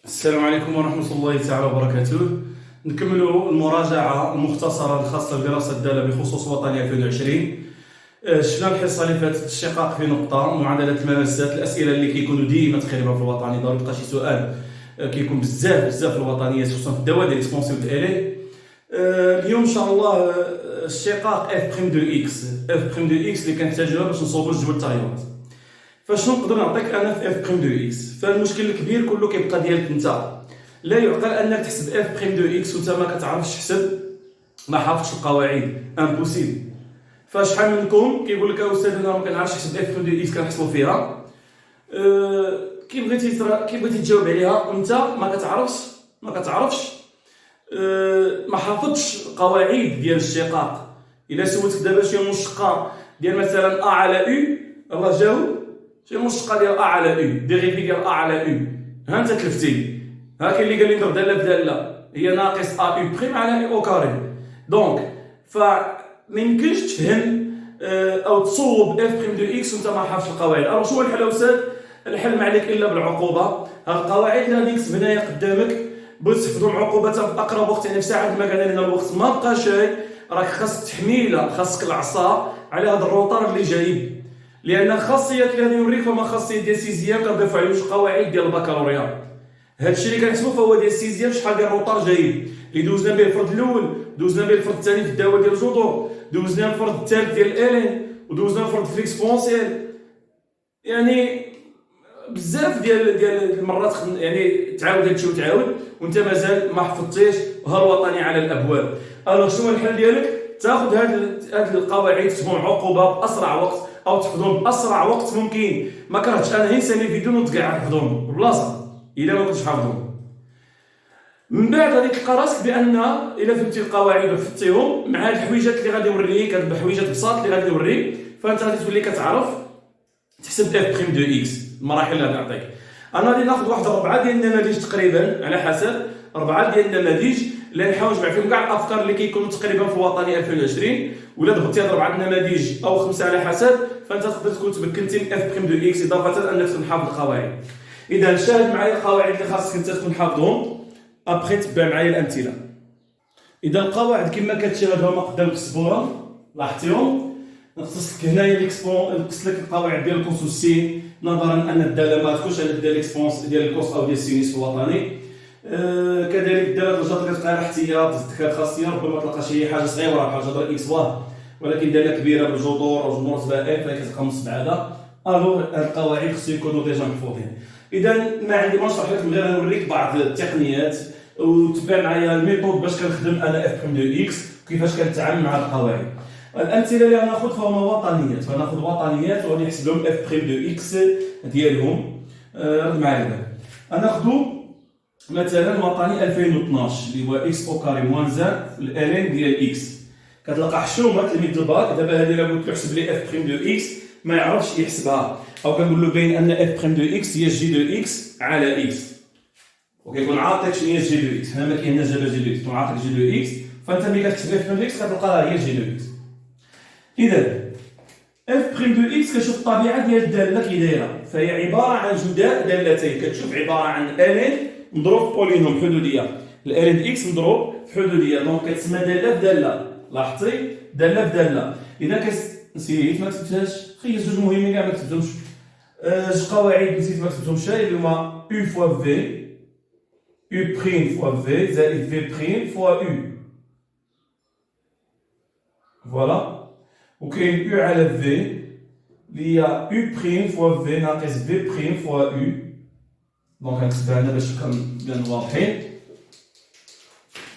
السلام عليكم ورحمة الله تعالى وبركاته. نكمل المراجعة المختصرة الخاصة بدراسة الدالة بخصوص وطني 2020. شفنا الحصة اللي فاتت الشقاق في نقطة، معادلة المماسات، الأسئلة اللي كيكونوا ديما تقريبا في الوطني، ضروري تلقى شي سؤال كيكون بزاف في الوطنيات خصوصا في الدوال ريسبونسيف الي. اليوم إن شاء الله الشقاق اف بريم دو اكس اللي كنحتاجوها باش نصوبوا جدول التغيرات. فشنو نقدر نعطيك انا في اف بريم دو اكس؟ فالمشكل الكبير كله كيبقى ديالك انت. لا يعقل انك تحسب اف بريم دو اكس وانت ما كتعرفش تحسب، ما حافظش القواعد، امبوسيبل. فشحال منكم كيقول لك استاذ انا ما كنعرفش نحسب اف بريم دو اكس، كنحسبوا فيها كي بغيتي تجاوب عليها وانت ما كتعرفش ما حافظش القواعد ديال الشقاق. الا سولتك دابا شي مشتقه ديال مثلا ا على او، الله جاوب شي مشتقه ديال ا على او، ديريفي ديال ا على او، ها انت تلفتي. ها كاين اللي قال لي نضرب داله بداله هي ناقص ا او بريم على او كاري. دونك فما يمكنش تفهم او تصوب اف بريم دو اكس وانت ما حافظش القواعد. الو شنو الحل استاذ؟ الحل ما عليك الا بالعقوبه. ها القواعد اللي غادي نكتب هنايا قدامك بغيت تحفظهم عقوبه في اقرب وقت، يعني في ساعه ما كان لنا الوقت ما بقى شيء، راك خاصك تحميله، خاصك العصا على هذا الروطار اللي جايب، لان الخاصيات اللي غادي نوريك هما خاصيه ديال سيزيام كنضيفوا عليهم القواعد ديال البكالوريا. هادشي اللي كنحسبو فهو ديال سيزيام، شحال ديال الروطار جايب اللي دوزنا به الفرد الاول، دوزنا به الفرد الثاني في الدواء ديال الجذور، دوزنا الفرد الثالث ديال الالين، ودوزنا الفرد في ليكسبونسيال. يعني بزاف ديال المرات يعني تعاود هادشي وتعاود وانت مازال ما حفظتيش، وها الوطني على الابواب. الوغ شنو الحل ديالك؟ تاخذ هاد القواعد تكتبهم عقوبه باسرع وقت او تحفظهم باسرع وقت ممكن. ما كرهتش انا نسالي فيديو نوض كاع نحفظهم بالبلاصه الا ما كنتش حافظهم. من بعد غادي تلقى راسك بان الا فهمتي القواعد وحفظتيهم مع هاد الحويجات اللي غادي نوريك، هاد الحويجات بساط اللي غادي نوريك، فانت غادي تولي كتعرف تحسب اف بريم دو اكس. المراحل اللي غادي نعطيك انا غادي ناخذ واحد 4 ديال النماذج تقريبا، على حسب 4 ديال النماذج اللي نحاول نجمع فيهم كاع الافكار اللي كيكونوا تقريبا في وطني 2020. ولا ضبطتي هاد 4 النماذج او 5 على حسب، فانت تقدر تكون تمكنتي من اف بريم دو اكس، اضافه انك تكون حافظ القواعد. اذا شاهد معايا القواعد اللي خاصك انت تكون حافظهم، ابخي تبع معايا الامثله. اذا القواعد كما كتشاهد هما قدامك السبوره، لاحظتيهم؟ نقص لك هنايا نقص لك القواعد ديال الكوس والسين، نظرا ان الداله ما تكونش على ديال الاكسبونس ديال الكوس او ديال السينيس في الوطني. كذلك الداله الرجاء كتلقى احتياط تذكر خاصيه، ربما تلقى شي حاجه صغيره بحال جذر اكس واه، ولكن داله كبيره بالجذور او مرتبه اف فكتلقى مستبعده. الوغ هاد القواعد خصو يكونوا ديجا محفوظين. اذا ما عندي ما نشرح لك من غير نوريك بعض التقنيات وتبع معايا الميثود باش كنخدم انا اف بريم دو اكس، كيفاش كنتعامل مع القواعد. الامثله اللي غناخذ فهما وطنيات، فناخذ وطنيات وغادي نحسب لهم اف بريم دو اكس ديالهم. رد معايا دابا غناخذوا مثلا وطني 2012 اللي هو اكس او كاري موان زان في الالين ديال اكس. كتلقى حشومه تلميذ الباك دابا هذه الا قلت له احسب لي اف بريم دو اكس ما يعرفش يحسبها، او كنقول له باين ان اف بريم دو اكس هي جي دو اكس على اكس، وكيكون عاطيك شنو هي جي دو اكس. هنا ما كايناش دابا جي دو اكس، كيكون عاطيك جي دو اكس، فانت ملي كتكتب اف بريم دو اكس كتلقاها هي جي دو اكس. اذا اف بريم دو اكس كتشوف الطبيعه ديال الداله كي دايره، فهي عباره عن جداء دالتين. كتشوف عباره عن الين مضروب في بولينوم حدوديه، الين دي اكس مضروب في حدوديه، دونك كتسمى داله في داله. لاحظتي؟ داله في داله. اذا نسيت ما كتبتهاش، خلي زوج مهمين كاع ما كتبتهمش. جوج قواعد نسيت ما كتبتهمش، اللي هما او فوا في، او بريم فوا في زائد في بريم فوا او. فوالا. وكاين او على في اللي هي او بريم فوا في ناقص في بريم فوا او. دونك غنكتبها هنا باش نكونوا واضحين.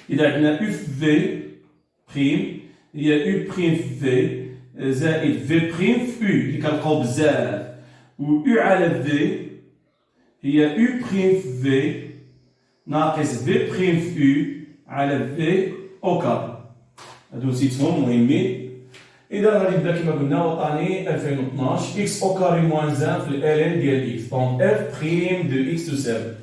اذا عندنا او في بريم هي او بريم في زائد في بريم في او اللي كنلقاو بزاف، و او على في هي او بريم في ناقص في بريم في او على في او كار. هادو نسيتهم مهمين. اذا غادي نبدا كما قلنا وطني 2012 اكس او كاري موان زان في الالين ديال اكس، دونك اف بريم دو اكس تساوي،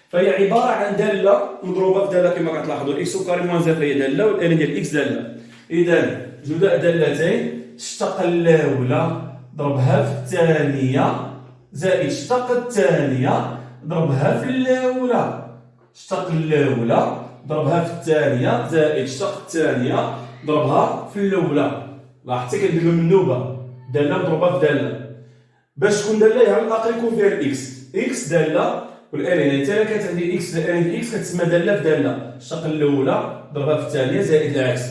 فهي عباره عن داله مضروبه في داله كما كتلاحظوا. اكس او كاري موان زان فهي داله والالين ديال اكس داله. اذا جداء دالتين، اشتق الاولى ضربها في الثانيه زائد اشتق الثانيه ضربها في الاولى. اشتق الاولى ضربها في الثانيه زائد اشتق الثانيه ضربها في الاولى. لاحظتي كنديرو منوبه داله مضروبه في داله باش تكون داله على الاقل يكون فيها الاكس. اكس داله والالين يعني حتى كانت عندي اكس الالين اكس كتسمى داله في داله. اشتق الاولى ضربها في الثانيه زائد العكس.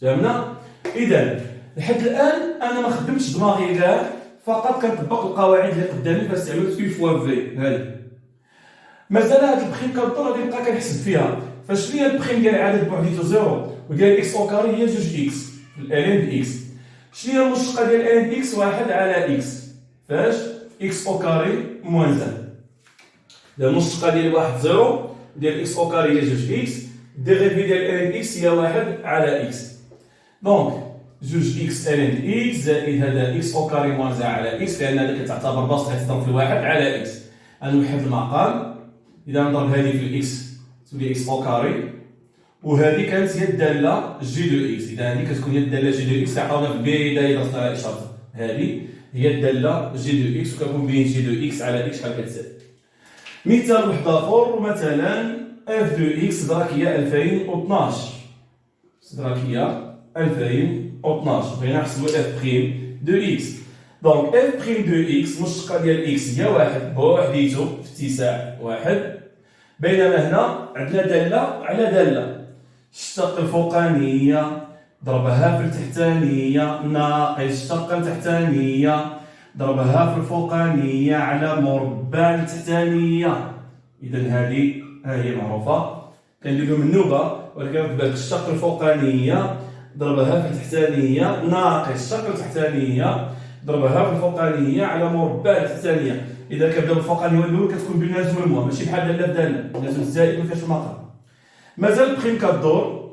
فهمنا؟ اذا لحد الان انا ما خدمتش دماغي كاع، فقط كنطبق القواعد اللي قدامي فاستعملت اي فوا في هذه. مازال هاد البخيم كنضطر غادي نبقى كنحسب فيها. فشنو هي البخيم ديال العدد بوحديتو زيرو وديال اكس او كاري هي جوج اكس الالين باكس. شنو هي المشتقه ديال الالين باكس؟ واحد على اكس فاش اكس او كاري موان زان. المشتقه ديال واحد زيرو ديال اكس او كاري هي جوج اكس. الديغيفي ديال الالين اكس هي واحد على اكس. دونك جوج اكس الين اكس زائد هذا اكس او كاري موان زان على اكس، لان هذا كتعتبر بسط غتضرب في الواحد على اكس. غنوحد المقام. اذا نضرب هذه في الاكس تولي اكس او كاري، وهذه كانت هي الداله جي دو اكس. اذا هذه كتكون هي الداله جي دو اكس اللي عطاونا في البدايه درسنا اشارتها. هذه هي الداله جي دو اكس، وكنكون بين جي دو اكس على اكس شحال كتساوي. مثال واحد اخر مثلا اف دو اكس ادراكيه 2012. ادراكيه 2012 بغينا نحسبوا اف بريم دو اكس. دونك اف بريم دو اكس المشتقه ديال اكس هي واحد بوحديتو في اتساع واحد، بينما هنا عندنا داله على داله. اشتق الفوقانيه ضربها في التحتانيه ناقص اشتق التحتانيه ضربها في الفوقانيه على مربع التحتانيه. اذا هذه ها هي معروفه كنديرو منوبه، ولكن رد بالك اشتق الفوقانيه ضربها في التحتانيه ناقص اشتق التحتانيه ضربها في الفوقانيه على مربع التحتانيه. اذا كنبدا بالفوقانيه والاول كتكون بلازم المهم ماشي بحال داله بداله، لازم الزائد ما كاينش المقام. مازال البخيم كدور.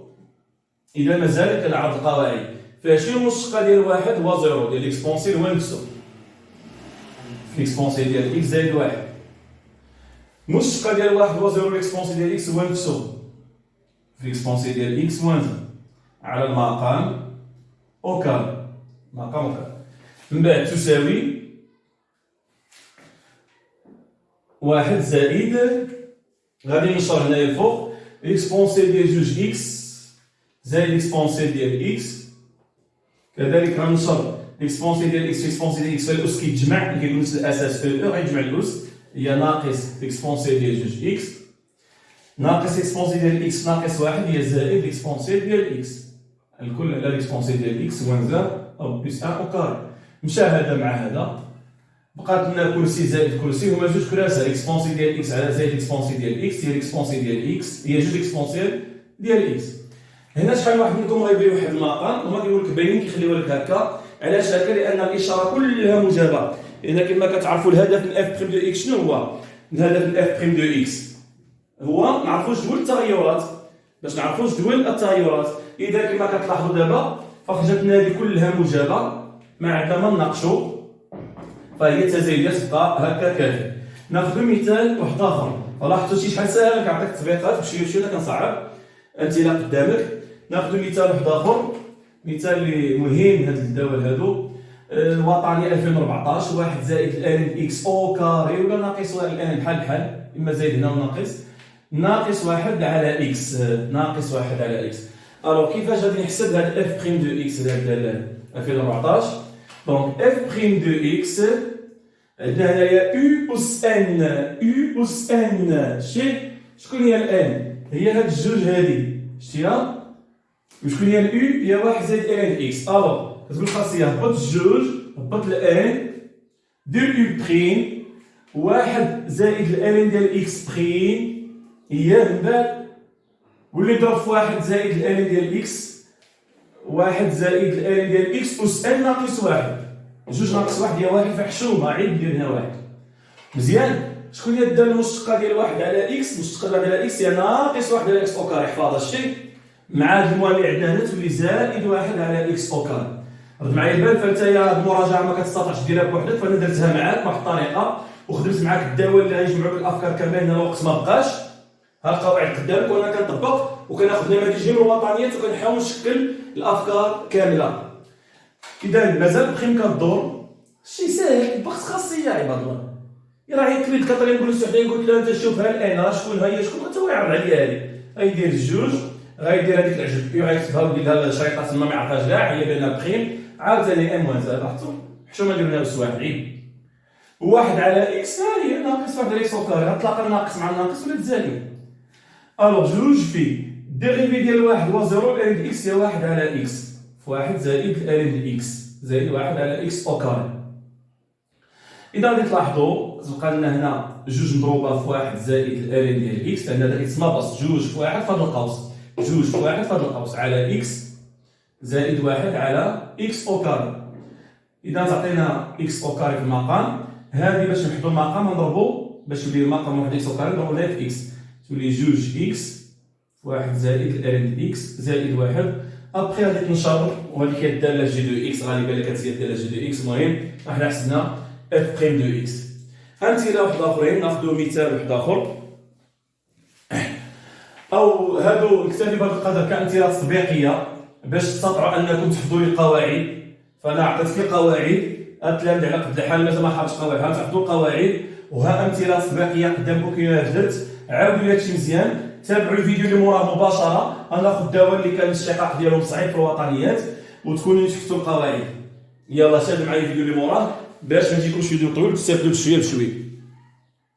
اذا مازال كنعرض القواعد. فشنو المشتقه ديال واحد هو زيرو ديال اكسبونسيل هو نفسه في اكسبونسيل ديال اكس زائد واحد. المشتقه ديال واحد هو زيرو الاكسبونسيل ديال اكس هو نفسه في اكسبونسيل ديال اكس موان على المقام او كاري. مقام او كاري من بعد تساوي واحد زائد غادي نشر هنايا الفوق اكسبونسيل ديال جوج اكس زائد اكسبونسيل ديال اكس. كذلك غنشر اكسبونسيل ديال اكس في اكسبونسيل ديال اكس فالاس كيتجمع اللي كيكون نفس الاساس في او غيجمع الاس هي ناقص اكسبونسيل ديال جوج اكس ناقص اكسبونسيل ديال اكس ناقص واحد هي زائد اكسبونسيل ديال اكس. الكل على اكسبونسيل ديال اكس هو نزال او بلس 1 او كاري. مشى هذا مع هذا بقات لنا كرسي زائد كرسي هما جوج كراسي. اكسبونسيل ديال اكس على زائد اكسبونسيل ديال اكس هي اكسبونسيل ديال اكس هي جوج اكسبونسيل ديال اكس. هنا شحال واحد منكم غيبان واحد المقام وما كيقول لك باينين كيخليوها لك هكا. علاش هكا؟ لان الاشاره كلها موجبه. لان كما كتعرفوا الهدف من اف بريم دو اكس شنو هو؟ الهدف من اف بريم دو اكس هو نعرفوا جدول التغيرات باش نعرفوا جدول التغيرات. اذا كما كتلاحظوا دابا فخرجتنا هذه كلها موجبه ما عندنا ما نناقشوا، فهي تزايدات تبقى هكا كافي. ناخذ مثال واحد اخر. لاحظتوا شحال ساهل كنعطيك التطبيقات بشويه بشويه كنصعب امثله قدامك. ناخذ مثال واحد اخر، مثال اللي مهم هاد الجداول هادو. الوطنيه 2014 واحد زائد الان اكس او كاري ولا ناقص واحد الان بحال اما زايد هنا وناقص ناقص واحد على اكس ناقص واحد على اكس. الوغ كيفاش غادي نحسب هاد اف بريم دو اكس هاد 2014؟ دونك اف بريم دو اكس عندنا هنايا يو اس ان يو اس ان شكون هي الان؟ هي هاد الجوج هادي شتيها؟ وشكون هي اليو؟ هي واحد زائد ان اكس. الوغ كتقول خاصية هبط الجوج هبط الان دير يو بريم واحد زائد الان ديال اكس بريم هي من بعد واللي ضرب في واحد زائد الان ديال اكس واحد زائد الان ديال اكس اس ان ناقص واحد. جوج ناقص واحد هي واحد فحشومه عيد ندير هنا واحد. مزيان. شكون هي الداله المشتقه ديال واحد على اكس؟ المشتقه على اكس هي ناقص واحد على اكس او كاري. احفظ هادشي مع هاد الموال اللي عندنا هنا تولي زائد واحد على اكس او كاري. رد معايا البال. فانت يا هاد المراجعه ما كتستطيعش ديرها بوحدك، فانا درتها معاك بواحد الطريقه وخدمت معاك الدواء اللي غيجمعوا لك الافكار كاملين. هنا الوقت ما بقاش، ها القواعد قدامك وانا كنطبق وكناخذ نماذج من الوطنيات وكنحاول نشكل الافكار كامله. اذا مازال بخيم كدور شي ساهل بغت خاصيه عباد الله. راه هي كليد كطري نقول للسعوديه قلت له انت شوفها الان راه شكون هي شكون حتى هو يعرض عليا هذه غيدير الجوج غيدير هذيك العجب غيكتبها ويدير لها الشريطه تما ما يعرفهاش كاع هي بانها بخيم عاوتاني ام وان زائد لاحظتوا حشومه نديرو لها واحد عيب واحد على اكس ها هي ناقص واحد على اكس او كاري غتلاقى الناقص مع الناقص ولا تزالي الوغ جوج في ديريفي ديال واحد هو زيرو الان اكس هي واحد على اكس في واحد زائد الان اكس زائد واحد على اكس او كاري. اذا غادي تلاحظوا تبقى لنا هنا جوج مضروبه في واحد زائد الان ديال اكس لان هذا اكس ناقص جوج في واحد في هذا القوس جوج في واحد في هذا القوس على اكس زائد واحد على اكس او كاري. اذا تعطينا اكس او كاري في المقام هذه باش نحدوا المقام نضربوا باش يولي المقام واحد اكس او كاري نضربوا لها في اكس تولي جوج اكس في واحد زائد الان اكس زائد واحد ابخي غادي تنشر وهذيك هي الداله جي دو اكس غالبا كتزيد الداله جي دو اكس. المهم حنا حسبنا اف بريم دو اكس. امثله واحد اخرين ناخذ مثال واحد اخر او هادو نكتفي بهذا القدر كامثله تطبيقيه باش تستطيعوا انكم تحفظوا القواعد. فانا عطيتك القواعد التلاميذ على قد الحال مازال ما حافظش قواعد تحفظوا القواعد وها امثله تطبيقيه قدامكم كاينه درت عاودوا هادشي مزيان تابعوا الفيديو اللي موراه مباشره غناخذ الدواء اللي كان الاشتقاق ديالهم صعيب في الوطنيات وتكونوا شفتوا القواعد. يلا شاهدوا معايا الفيديو اللي موراه باش ما يجيكمش فيديو طويل تستافدوا بشويه بشويه.